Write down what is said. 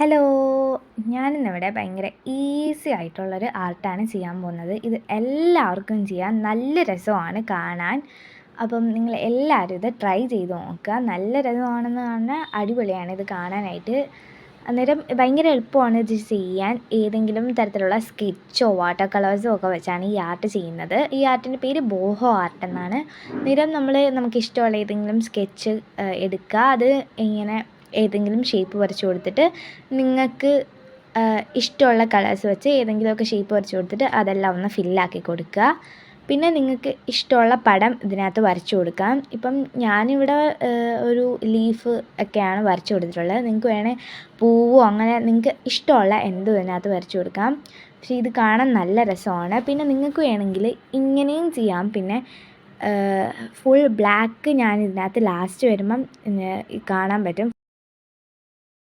Hello! ഞാനിന്നിവിടെ ഭയങ്കര easy ആയിട്ടുള്ളൊരു ആർട്ടാണ് ചെയ്യാൻ പോകുന്നത്. ഇത് എല്ലാവർക്കും ചെയ്യാം. നല്ല രസമാണ് കാണാൻ. അപ്പം നിങ്ങൾ എല്ലാവരും ഇത് ട്രൈ ചെയ്ത് നോക്കുക. നല്ല രസമാണെന്ന് പറഞ്ഞാൽ അടിപൊളിയാണ് ഇത് കാണാനായിട്ട്. അന്നേരം ഭയങ്കര എളുപ്പമാണ് ഇത് ചെയ്യാൻ. ഏതെങ്കിലും തരത്തിലുള്ള സ്കെച്ചോ വാട്ടർ കളേഴ്സോ ഒക്കെ വെച്ചാണ് ഈ ആർട്ട് ചെയ്യുന്നത്. ഈ ആർട്ടിൻ്റെ പേര് ബോഹോ ആർട്ട് എന്നാണ്. അന്നേരം നമുക്കിഷ്ടമുള്ള ഏതെങ്കിലും സ്കെച്ച് എടുക്കുക. അത് ഇങ്ങനെ ഏതെങ്കിലും ഷേപ്പ് വരച്ച് കൊടുത്തിട്ട് നിങ്ങൾക്ക് ഇഷ്ടമുള്ള കളേഴ്സ് വെച്ച് ഏതെങ്കിലുമൊക്കെ ഷേപ്പ് വരച്ച് കൊടുത്തിട്ട് അതെല്ലാം ഒന്ന് ഫില്ലാക്കി കൊടുക്കുക. പിന്നെ നിങ്ങൾക്ക് ഇഷ്ടമുള്ള പടം ഇതിനകത്ത് വരച്ച് കൊടുക്കാം. ഇപ്പം ഞാനിവിടെ ഒരു ലീഫ് ഒക്കെയാണ് വരച്ച് കൊടുത്തിട്ടുള്ളത്. നിങ്ങൾക്ക് വേണമെങ്കിൽ പൂവോ അങ്ങനെ നിങ്ങൾക്ക് ഇഷ്ടമുള്ള എന്തും ഇതിനകത്ത് വരച്ച് കൊടുക്കാം. പക്ഷേ ഇത് കാണാൻ നല്ല രസമാണ്. പിന്നെ നിങ്ങൾക്ക് വേണമെങ്കിൽ ഇങ്ങനെയും ചെയ്യാം. പിന്നെ ഫുൾ ബ്ലാക്ക് ഞാൻ ഇതിനകത്ത് ലാസ്റ്റ് വരുമ്പം കാണാൻ പറ്റും.